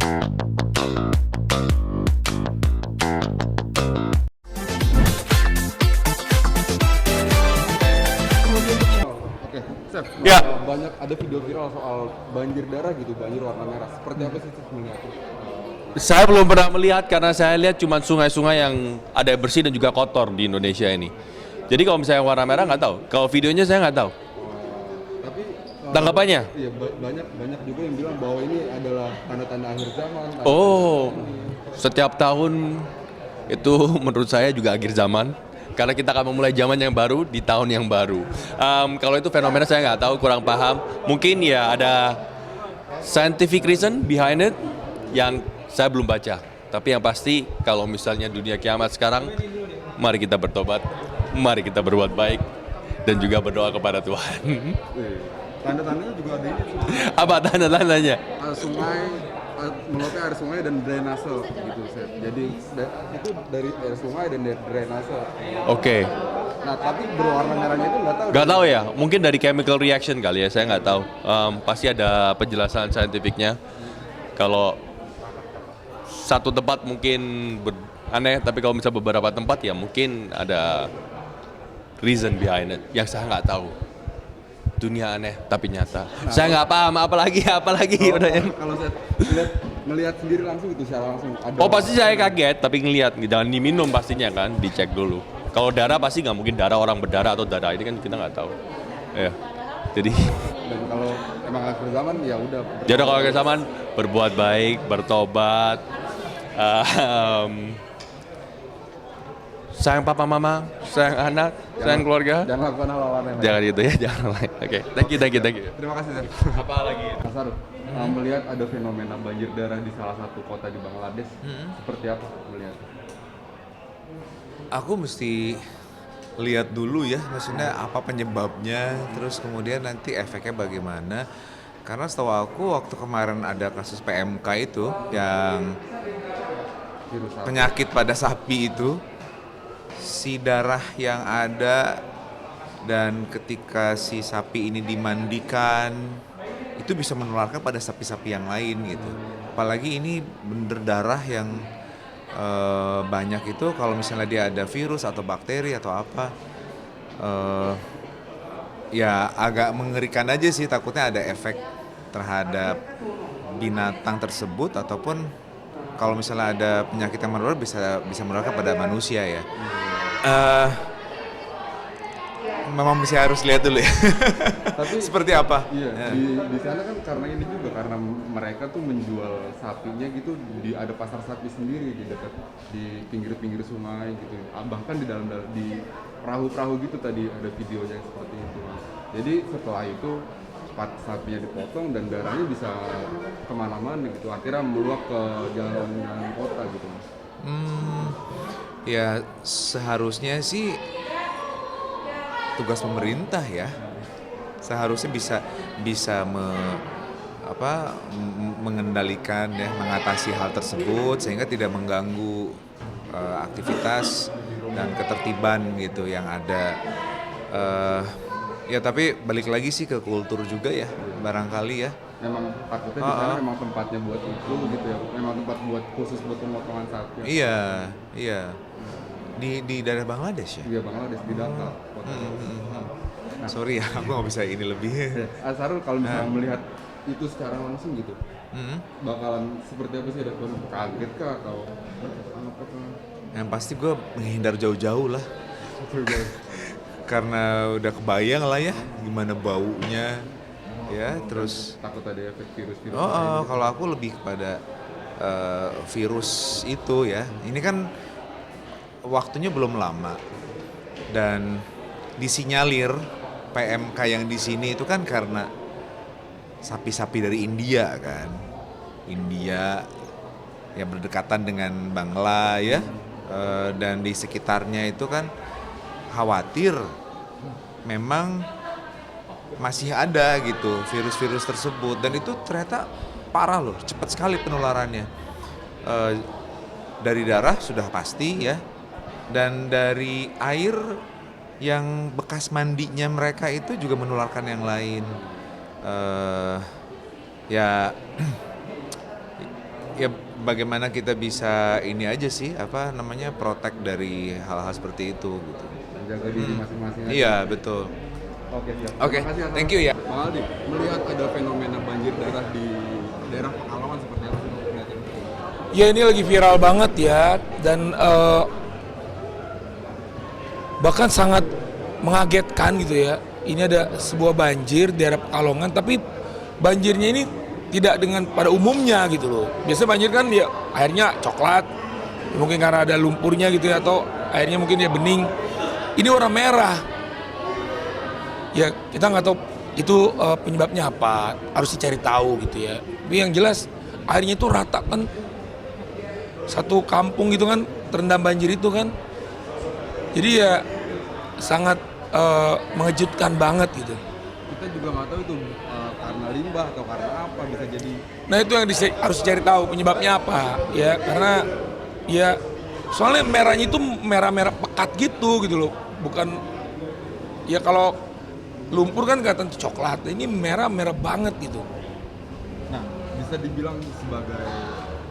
Oke, Chef. Ya. Banyak ada video viral soal banjir darah gitu, banjir warna merah. Seperti apa sih Chef melihatnya? Saya belum pernah melihat karena saya lihat cuma sungai-sungai yang ada yang bersih dan juga kotor di Indonesia ini. Jadi kalau misalnya warna merah nggak tahu. Kalau videonya saya nggak tahu. Tapi Tanggapannya? Iya, banyak juga yang bilang bahwa ini adalah tanda-tanda akhir zaman. Oh, setiap tahun itu menurut saya juga akhir zaman. Karena kita akan memulai zaman yang baru di tahun yang baru. Kalau itu fenomena saya nggak tahu, kurang paham. Mungkin ya ada scientific reason behind it yang saya belum baca. Tapi yang pasti kalau misalnya dunia kiamat sekarang, mari kita bertobat, mari kita berbuat baik, dan juga berdoa kepada Tuhan. Tanda-tandanya juga ada ini. Apa tanda-tandanya? Sungai, meluapnya air sungai dan drainase gitu, Chef. Jadi itu dari air sungai dan dari drainase. Oke. Nah, tapi berwarna merahnya itu nggak tahu. Gak tahu ya, mungkin dari chemical reaction kali ya, saya nggak tahu. Pasti ada penjelasan saintifiknya. Kalau satu tempat mungkin aneh, tapi kalau misalnya beberapa tempat ya mungkin ada reason behind it yang saya nggak tahu. Dunia aneh tapi nyata. Saya nggak paham, apalagi. Udah ya. Kalau saya ngelihat sendiri langsung itu secara langsung ada. Oh pasti saya kaget, tapi ngelihat jangan diminum pastinya kan, dicek dulu. Kalau darah pasti nggak mungkin darah orang berdarah atau darah ini kan kita nggak tahu. Ya, jadi. Dan kalau emang akhir zaman ya udah. Jadi kalau akhir zaman berbuat baik, bertobat, sayang papa mama, sayang anak, sayang keluarga. Jangan lakukan hal-hal aneh. Jangan gitu ya, jangan lain. Oke, thank you. Terima kasih, Chef. Apa lagi? Mas Arul, melihat ada fenomena banjir darah di salah satu kota di Bangladesh, seperti apa melihat? Aku mesti lihat dulu ya, maksudnya apa penyebabnya, terus kemudian nanti efeknya bagaimana. Karena setahu aku waktu kemarin ada kasus PMK itu yang Virus apa? penyakit pada sapi itu, si darah yang ada dan ketika si sapi ini dimandikan itu bisa menularkan pada sapi-sapi yang lain gitu. Apalagi ini bener darah yang banyak itu, kalau misalnya dia ada virus atau bakteri atau apa, ya agak mengerikan aja sih, takutnya ada efek terhadap binatang tersebut ataupun kalau misalnya ada penyakit yang menular bisa menularkan pada manusia ya. Memang masih harus lihat dulu ya. Tapi seperti apa? Iya, Ya. di sana kan karena ini juga karena mereka tuh menjual sapinya gitu, ada pasar sapi sendiri di dekat di pinggir-pinggir sungai gitu. Bahkan di dalam di perahu-perahu gitu tadi ada videonya yang seperti itu. Jadi setelah itu sapinya dipotong dan darahnya bisa kemana-mana gitu. Akhirnya meluap ke jalan-jalan kota gitu, Mas. Ya seharusnya sih tugas pemerintah ya. Seharusnya bisa mengendalikan ya, mengatasi hal tersebut sehingga tidak mengganggu aktivitas dan ketertiban gitu yang ada. Ya tapi balik lagi sih ke kultur juga ya, barangkali ya. Memang takutnya di sana memang tempatnya buat itu gitu ya. Memang tempat buat khusus buat pemotongan sapi. Iya. Di daerah Bangladesh ya. Iya, Bangladesh di Dhaka. Sorry ya, aku nggak bisa ini lebih. Sarul kalau misalnya melihat itu secara langsung gitu, bakalan seperti apa sih? Ada kaget kah atau apakah? Yang pasti gue menghindar jauh-jauh lah. Karena udah kebayang lah ya gimana baunya ya, terus Takut ada efek virus-virus. kalau aku lebih kepada virus itu ya. Ini kan waktunya belum lama dan disinyalir PMK yang di sini itu kan karena sapi-sapi dari India kan. India yang berdekatan dengan Bangla ya, dan di sekitarnya itu kan khawatir memang masih ada gitu virus-virus tersebut, dan itu ternyata parah loh, cepat sekali penularannya. Dari darah sudah pasti ya, dan dari air yang bekas mandinya mereka itu juga menularkan yang lain. Ya ya bagaimana kita bisa ini aja sih, apa namanya, protect dari hal-hal seperti itu gitu. Menjaga diri masing-masing aja. Iya, betul. Oke, siap. Oke, Terima kasih, Hasan. thank you ya. Bang Aldi, melihat ada fenomena banjir darah di daerah Pekalongan seperti apa sih melihatnya? Ya ini lagi viral banget ya, dan bahkan sangat mengagetkan gitu ya. Ini ada sebuah banjir di daerah Pekalongan, tapi banjirnya ini tidak dengan pada umumnya gitu loh. Biasanya banjir kan ya airnya coklat, mungkin karena ada lumpurnya gitu ya, atau airnya mungkin ya bening. Ini warna merah. Ya kita nggak tahu itu penyebabnya apa, harus dicari tahu gitu ya. Tapi yang jelas airnya itu rata kan, satu kampung gitu kan terendam banjir itu kan. Jadi ya sangat mengejutkan banget gitu. Kita juga nggak tahu itu karena limbah atau karena apa, bisa jadi. Nah itu yang harus dicari tahu penyebabnya apa ya, karena ya soalnya merahnya itu merah-merah pekat gitu loh, bukan ya kalau lumpur kan kelihatan coklat, ini merah-merah banget gitu. Nah, bisa dibilang sebagai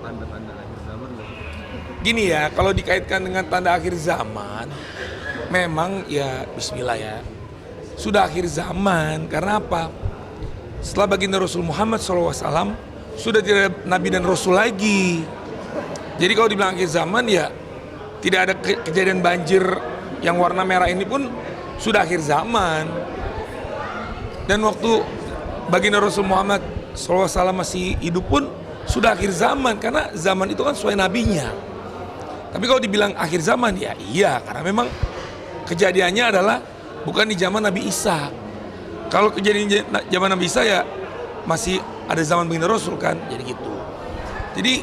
tanda-tanda akhir zaman nggak sih? Gini ya, kalau dikaitkan dengan tanda akhir zaman, memang ya bismillah ya, sudah akhir zaman. Karena apa? Setelah baginda Rasul Muhammad SAW, sudah tidak ada Nabi dan Rasul lagi. Jadi kalau dibilang akhir zaman ya, tidak ada kejadian banjir yang warna merah ini pun sudah akhir zaman. Dan waktu baginda Rasul Muhammad SAW masih hidup pun sudah akhir zaman, karena zaman itu kan sesuai nabinya. Tapi kalau dibilang akhir zaman ya iya, karena memang kejadiannya adalah bukan di zaman Nabi Isa. Kalau kejadian zaman Nabi Isa ya masih ada zaman baginda Rasul kan, jadi gitu. Jadi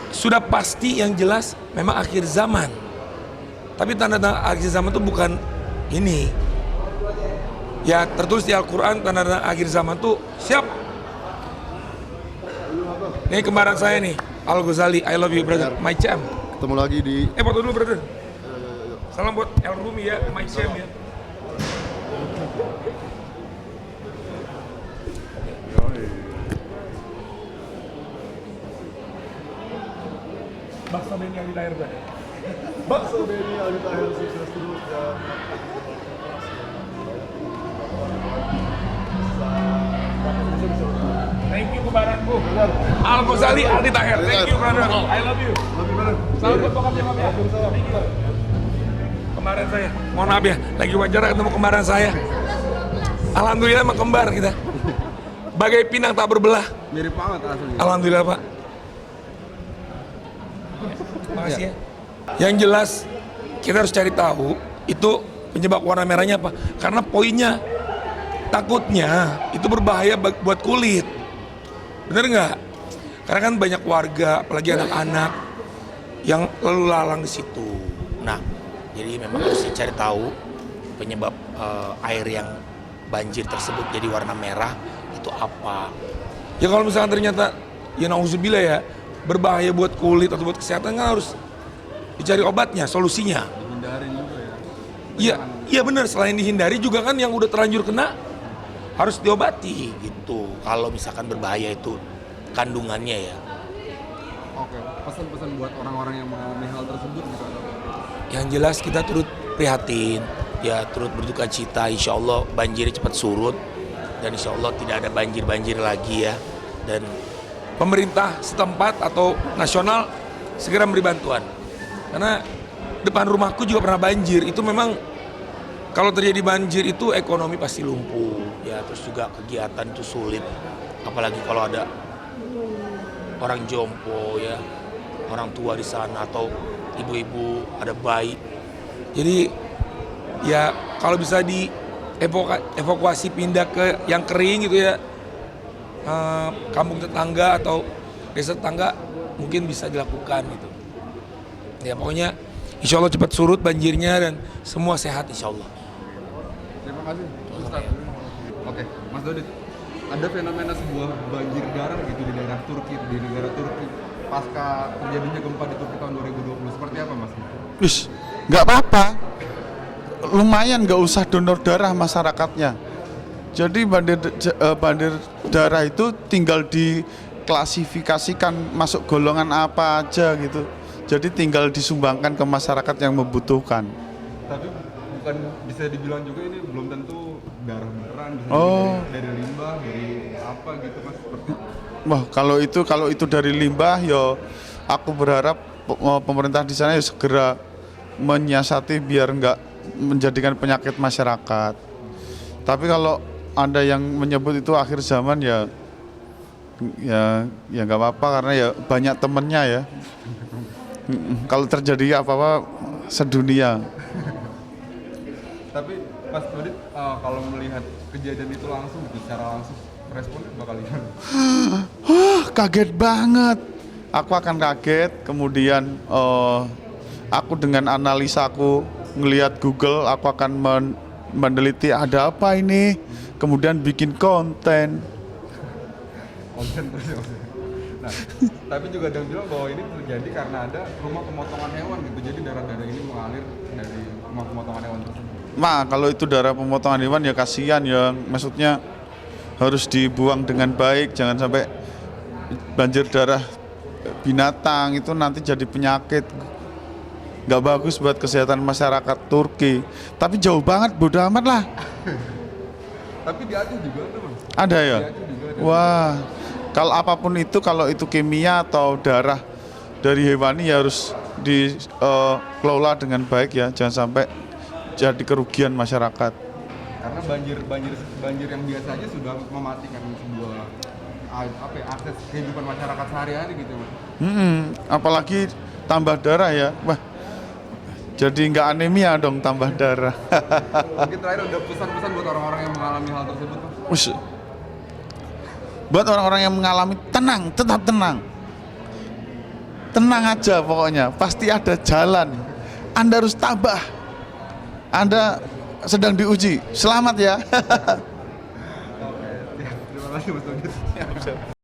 sudah pasti yang jelas memang akhir zaman. Tapi tanda-tanda akhir zaman itu bukan ini. Ya tertulis di Al-Quran tanda-tanda akhir zaman tuh siap. Ini kembaran saya nih, Al-Ghazali, I love you brother, my champ. Ketemu lagi di Foto dulu brother. Salam buat El Rumi ya, my champ ya. Bakso Beni yang di lahir brother. Bakso Beni Aldi Tahir sukses terus ya. Thank you kembaranku. Al-Ghazali, Aldi Tahir. Thank you brother, I love you. Salam buat bokapnya Mam ya. Thank you. Kembaran saya, mohon maaf ya, lagi wawancara ketemu kembaran saya. Alhamdulillah emang kembar kita. Bagai pinang tak berbelah. Mirip banget aslinya. Alhamdulillah Pak. Makasih ya. Yang jelas kita harus cari tahu itu penyebab warna merahnya apa. Karena poinnya takutnya itu berbahaya buat kulit. Bener nggak? Karena kan banyak warga, apalagi anak-anak yang lalu lalang di situ. Nah, jadi memang harus dicari tahu penyebab air yang banjir tersebut jadi warna merah itu apa. Ya kalau misalnya ternyata ya nauzubillah ya berbahaya buat kulit atau buat kesehatan kan harus dicari obatnya, solusinya. Dihindarin juga ya. Iya, iya benar. Selain dihindari juga kan yang udah terlanjur kena harus diobati gitu. Kalau misalkan berbahaya itu kandungannya ya. Oke, pesan-pesan buat orang-orang yang mengalami hal tersebut gitu. Yang jelas kita turut prihatin, ya turut berduka cita. Insya Allah banjirnya cepat surut dan insya Allah tidak ada banjir-banjir lagi ya. Dan pemerintah setempat atau nasional segera memberi bantuan. Karena depan rumahku juga pernah banjir. Itu memang kalau terjadi banjir itu ekonomi pasti lumpuh. Ya terus juga kegiatan itu sulit. Apalagi kalau ada orang jompo ya, orang tua di sana atau ibu-ibu ada bayi. Jadi ya kalau bisa dievakuasi pindah ke yang kering gitu ya, kampung tetangga atau desa tetangga mungkin bisa dilakukan gitu. Ya pokoknya insya Allah cepat surut banjirnya dan semua sehat insya Allah. Terima kasih, Ustaz. Oke, Mas Dodit, ada fenomena sebuah banjir darah gitu di daerah Turki, di negara Turki pasca terjadinya gempa di Turki tahun 2020. Seperti apa, Mas? Wis, nggak apa-apa. Lumayan nggak usah donor darah masyarakatnya. Jadi banjir darah itu tinggal diklasifikasikan masuk golongan apa aja gitu. Jadi tinggal disumbangkan ke masyarakat yang membutuhkan. Tapi bukan bisa dibilang juga ini belum tentu darah beneran, bisa Oh. jadi dari limbah, dari apa gitu mas. Seperti Wah, kalau itu dari limbah, yo aku berharap pemerintah di sana ya segera menyiasati biar nggak menjadikan penyakit masyarakat. Tapi kalau ada yang menyebut itu akhir zaman ya nggak apa-apa karena ya banyak temennya ya. Kalau terjadi apa-apa sedunia. Tapi Mas Dodit kalau melihat kejadian itu langsung gitu, secara langsung responnya bakal gimana? Kaget banget. Aku akan kaget, kemudian aku dengan analisaku ngelihat Google, aku akan meneliti ada apa ini, kemudian bikin konten. Konten terus ya Mas. Nah, tapi juga ada yang bilang bahwa ini terjadi karena ada rumah pemotongan hewan gitu, jadi darah-darah ini mengalir dari rumah pemotongan hewan tersebut. Nah, kalau itu darah pemotongan hewan ya kasihan ya, maksudnya harus dibuang dengan baik, jangan sampai banjir darah binatang itu nanti jadi penyakit. Nggak bagus buat kesehatan masyarakat Turki. Tapi jauh banget, bodo amat lah. Tapi di Aceh juga ada Mas. Ada ya? Di Aceh juga ada. Wah, kalau apapun itu, kalau itu kimia atau darah dari hewani ya harus dikelola dengan baik ya, jangan sampai jadi kerugian masyarakat. Karena banjir yang biasa aja sudah mematikan sebuah akses kehidupan masyarakat sehari-hari gitu Mas. Apalagi tambah darah ya, wah, jadi nggak anemia dong tambah darah. Mungkin terakhir ada pesan-pesan buat orang-orang yang mengalami hal tersebut Mas. Ush. Buat orang-orang yang mengalami, tenang, tetap tenang. Tenang aja pokoknya, pasti ada jalan. Anda harus tabah. Anda sedang diuji. Selamat ya. Oke, terima kasih Mas Dodit.